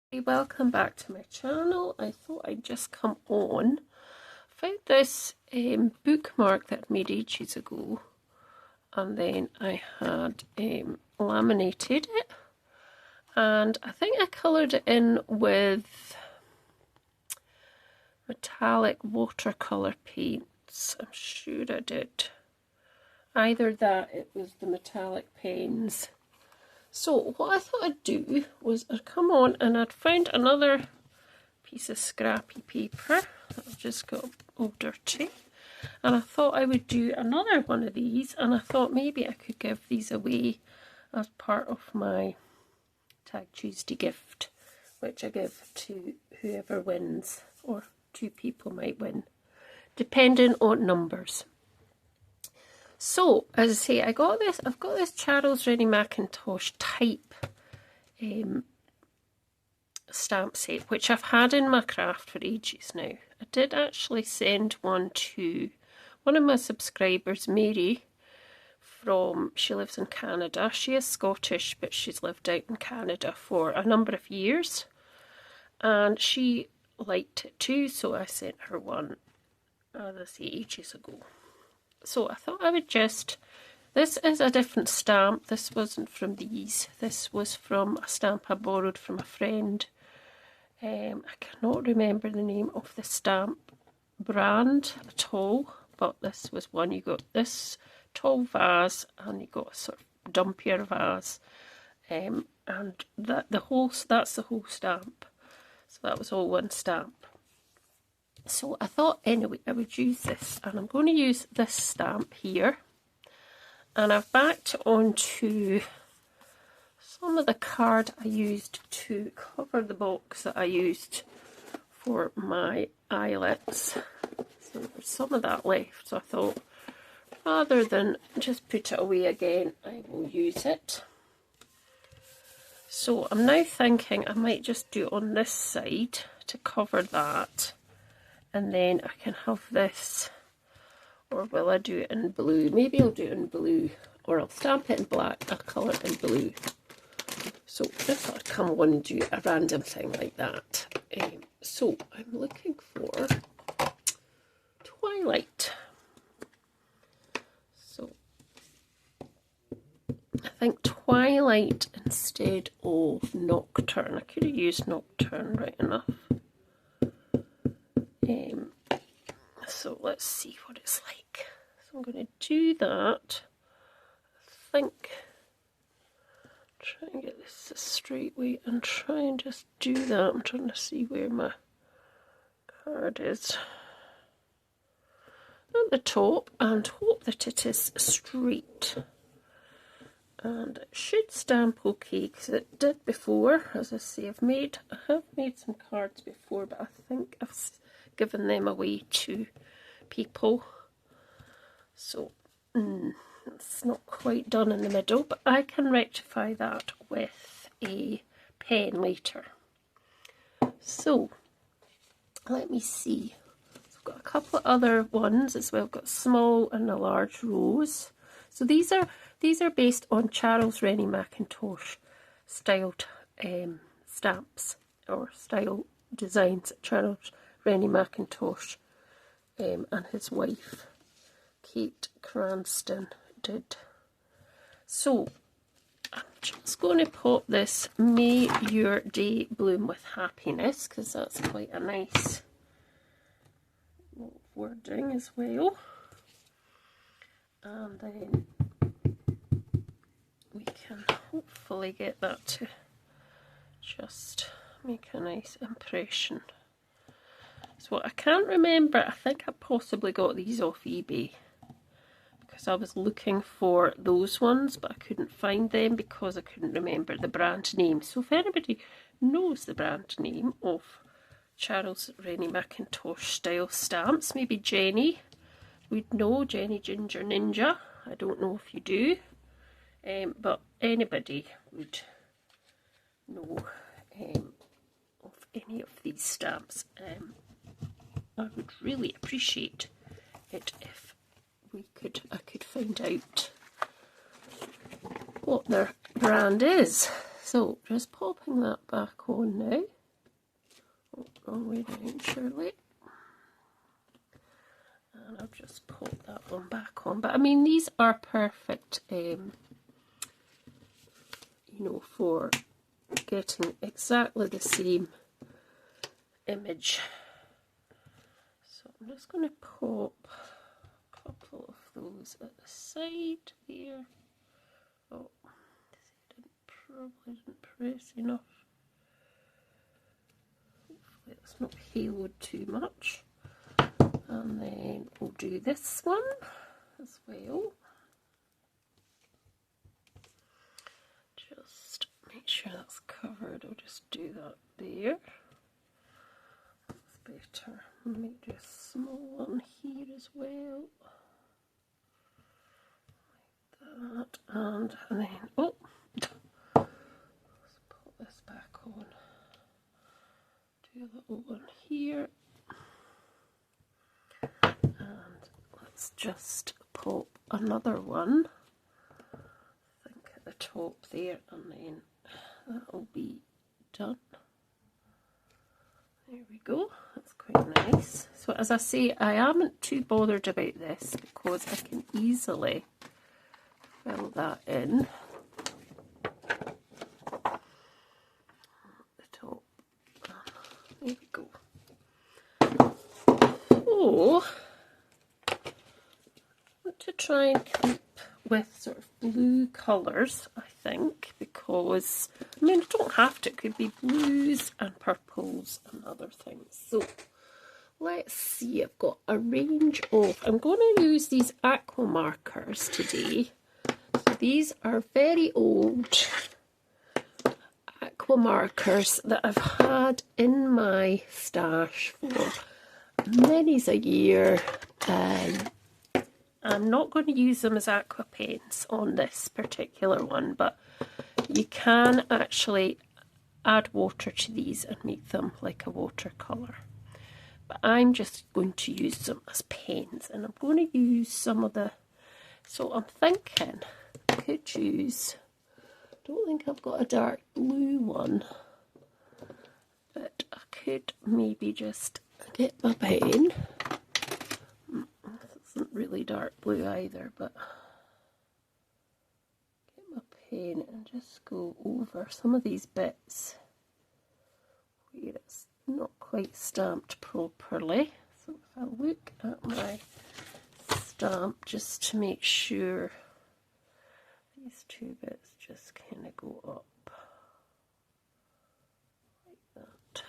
Welcome back to my channel. I thought I'd just come on. Found this bookmark that I made ages ago, and then I had laminated it, and I think I coloured it in with metallic watercolour paints. I'm sure I did. Either that, it was the metallic pens. So what I thought I'd do was I'd come on and I'd found another piece of scrappy paper that I've just got all dirty, and I thought I would do another one of these, and I thought maybe I could give these away as part of my Tag Tuesday gift, which I give to whoever wins, or 2 people might win, depending on numbers. So, as I say, I've got this Charles Rennie Mackintosh type stamp set, which I've had in my craft for ages now. I did actually send one to one of my subscribers, Mary, she lives in Canada. She is Scottish, but she's lived out in Canada for a number of years, and she liked it too, so I sent her one, as I say, ages ago. So I thought I would this is a different stamp. This wasn't from these. This was from a stamp I borrowed from a friend. I cannot remember the name of the stamp brand at all, but this was one. You got this tall vase, and you got a sort of dumpier vase, and that's the whole stamp. So that was all one stamp. So I thought anyway I would use this, and I'm going to use this stamp here, and I've backed onto some of the card I used to cover the box that I used for my eyelets. So there's some of that left, so I thought rather than just put it away again, I will use it. So I'm now thinking I might just do it on this side to cover that. And then I can have this, or will I do it in blue? Maybe I'll do it in blue, or I'll stamp it in black, I'll colour it in blue. So if I come on and do a random thing like that. So I'm looking for Twilight. So I think Twilight instead of Nocturne. I could have used Nocturne right enough. So let's see what it's like. So I'm going to do that. I think, try and get this a straight way and try and just do that. I'm trying to see where my card is at the top and hope that it is straight. And it should stamp okay, because it did before. As I say, I have made some cards before, but I think I've given them away to people, so it's not quite done in the middle, but I can rectify that with a pen later. So let me see. So I've got a couple of other ones as well. I've got a small and a large rose. So these are based on Charles Rennie Mackintosh styled stamps, or style designs that Charles Rennie Mackintosh and his wife Kate Cranston did. So I'm just going to pop this "May your day bloom with happiness," because that's quite a nice wording as well. And then we can hopefully get that to just make a nice impression. So I can't remember, I think I possibly got these off eBay, because I was looking for those ones, but I couldn't find them because I couldn't remember the brand name. So if anybody knows the brand name of Charles Rennie Mackintosh style stamps, maybe Jenny would know, Jenny Ginger Ninja. I don't know if you do, but anybody would know of any of these stamps. I would really appreciate it if I could find out what their brand is. So just popping that back on now. wrong way down, surely. And I'll just pop that one back on. But I mean, these are perfect, you know, for getting exactly the same image. So I'm just going to pop a couple of those at the side there. Oh, probably didn't press enough. Hopefully it's not haloed too much. And then we'll do this one as well. Just make sure that's covered. I'll just do that there. That's better. Make a small one here as well. Like that. And then, oh, let's put this back on. Do a little one here. And let's just pop another one, I think at the top there, and then that'll be done. There we go, that's quite nice. So as I say, I am too bothered about this because I can easily fill that in at the top. There we go. So to try and keep with sort of blue colours, I think, because, I mean, it don't have to, it could be blues and purples and other things. So let's see, I've got a range of, I'm going to use these aqua markers today. So these are very old aqua markers that I've had in my stash for many's a year. I'm not going to use them as aqua paints on this particular one, but you can actually add water to these and make them like a watercolour. But I'm just going to use them as paints, and I'm going to use some of the, so I'm thinking I could use, I don't think I've got a dark blue one, but I could maybe just get my pen. Isn't really dark blue either, but get my pen and just go over some of these bits where it's not quite stamped properly. So if I look at my stamp just to make sure these two bits just kind of go up like that.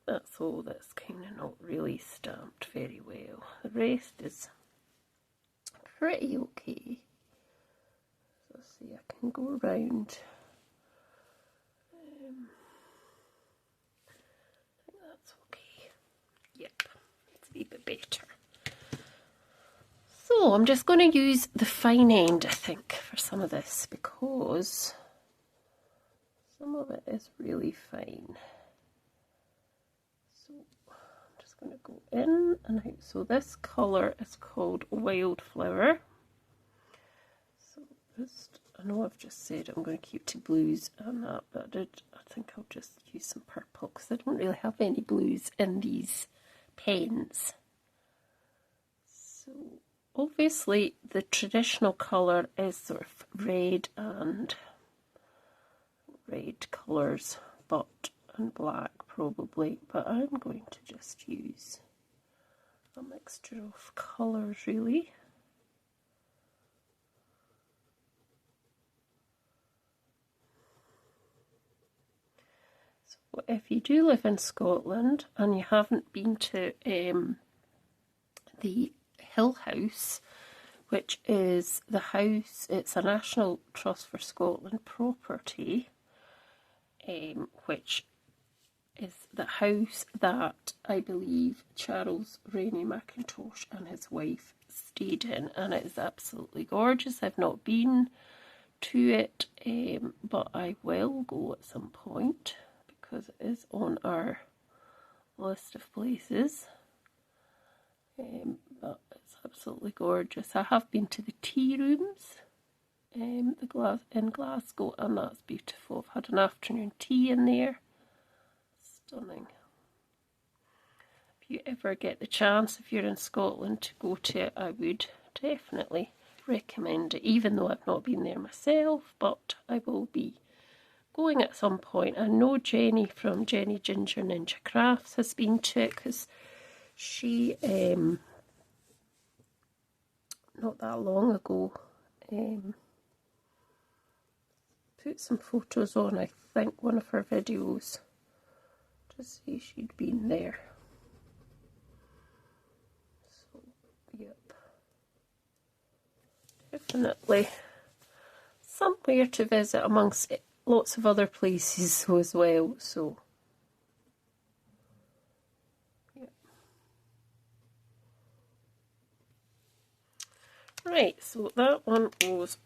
That's all that's kind of not really stamped very well. The rest is pretty okay. So see, I can go around. I think that's okay. Yep, it's a wee bit better. So I'm just going to use the fine end, I think, for some of this, because some of it is really fine. I'm just going to go in and out. So this colour is called Wildflower. So just, I know I've just said I'm going to keep to blues and that, but I think I'll just use some purple because I don't really have any blues in these pens. So obviously the traditional colour is sort of red and red colours, and black probably, but I'm going to just use a mixture of colours really. So if you do live in Scotland and you haven't been to the Hill House, which is the house, it's a National Trust for Scotland property, which is the house that I believe Charles Rennie Mackintosh and his wife stayed in, and it is absolutely gorgeous. I've not been to it, but I will go at some point because it is on our list of places. But it's absolutely gorgeous. I have been to the tea rooms in Glasgow, and that's beautiful. I've had an afternoon tea in there. It's stunning. If you ever get the chance, if you're in Scotland, to go to it, I would definitely recommend it, even though I've not been there myself, but I will be going at some point. I know Jenny from Jenny Ginger Ninja Crafts has been to it, because she, not that long ago, put some photos on, I think, one of her videos, to say she'd been there. So, yep. Definitely somewhere to visit amongst lots of other places as well, so yeah. Right, so that one was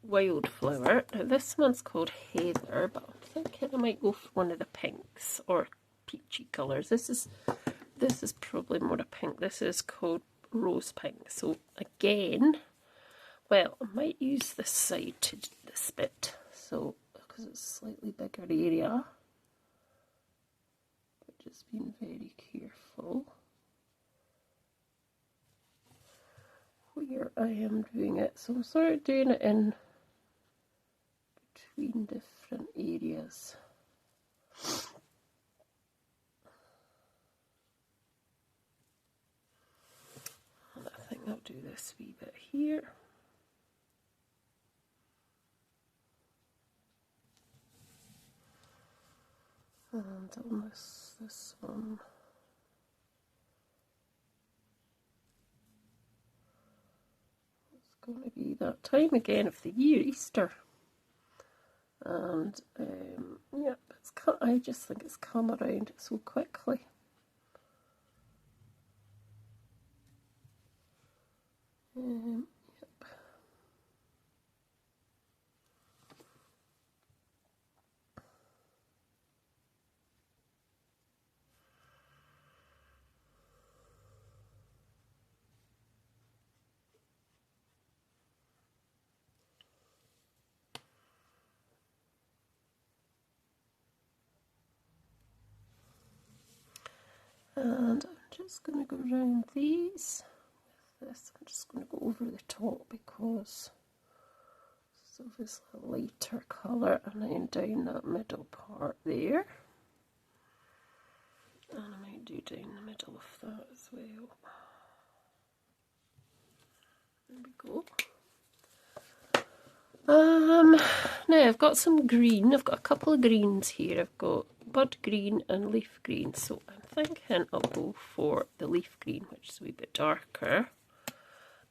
Wildflower. Now this one's called Heather, but I'm thinking I might go for one of the pinks or peachy colours. This is probably more a pink. This is called Rose Pink. So again, well, I might use this side to do this bit, so because it's a slightly bigger area. But just being very careful where I am doing it. So I'm sort of doing it in between different areas. And I think I'll do this wee bit here. And on this one, it's going to be that time again of the year, Easter. And yeah, I just think it's come around so quickly. Yep. And I'm just going to go around these with this. I'm just going to go over the top because it's obviously a lighter colour, and then down that middle part there. And I might do down the middle of that as well. There we go. Now I've got some green. I've got a couple of greens here. I've got bud green and leaf green. So I'm thinking I'll go for the leaf green, which is a wee bit darker.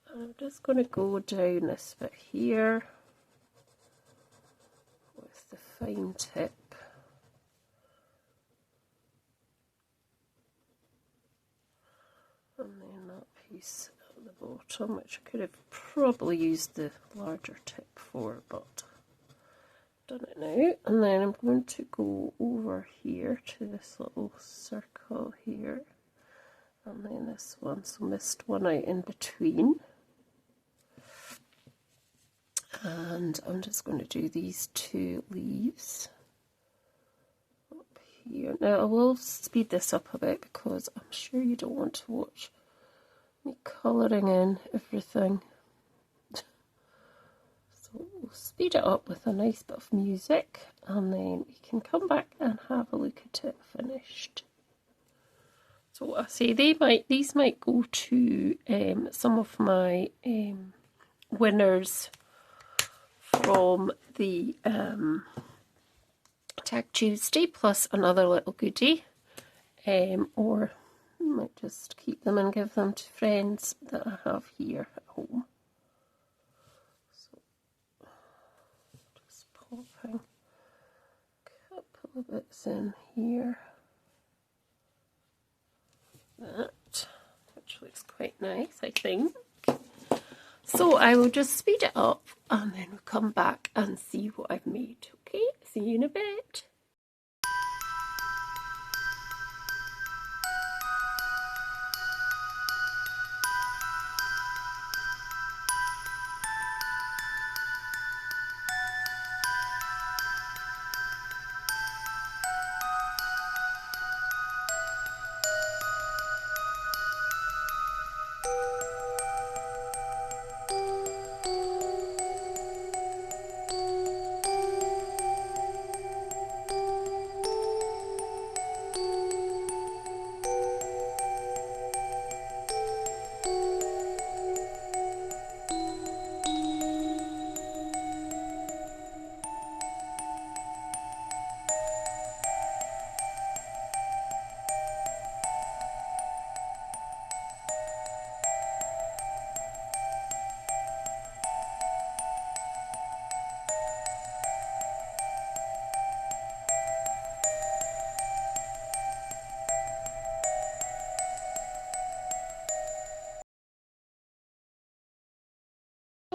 And I'm just going to go down this bit here with the fine tip. And then that piece at the bottom, which I could have probably used the larger tip for, but I've done it now. And then I'm going to go over here to this little circle here, and then this one, so missed one out in between. And I'm just going to do these two leaves up here. Now I will speed this up a bit because I'm sure you don't want to watch me colouring in everything. So we'll speed it up with a nice bit of music, and then we can come back and have a look at it finished. So I say these might go to some of my winners from the Tag Tuesday, plus another little goodie, or I might just keep them and give them to friends that I have here at home. So just popping a couple of bits in here, that, which looks quite nice, I think. So I will just speed it up and then we'll come back and see what I've made. Okay, see you in a bit.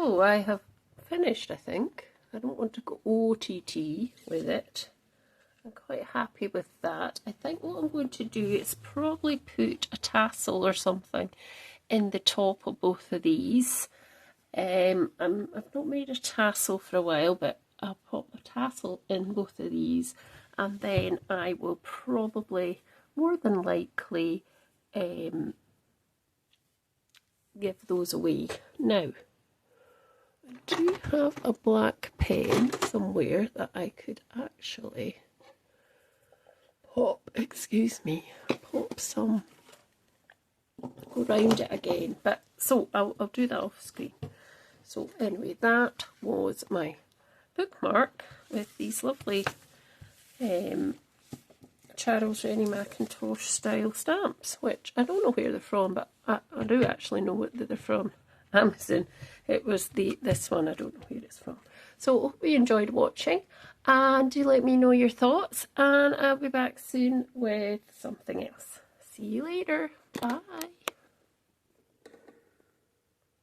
So I have finished, I think. I don't want to go OTT with it. I'm quite happy with that. I think what I'm going to do is probably put a tassel or something in the top of both of these. I've not made a tassel for a while, but I'll pop a tassel in both of these, and then I will probably, more than likely, give those away. Now, I do have a black pen somewhere that I could actually pop some, go round it again, but so I'll do that off screen. So anyway, that was my bookmark with these lovely Charles Rennie Mackintosh style stamps, which I don't know where they're from, but I do actually know what they're from. Amazon. It was this one, I don't know where it's from. So hope you enjoyed watching, and do let me know your thoughts, and I'll be back soon with something else. See you later. Bye.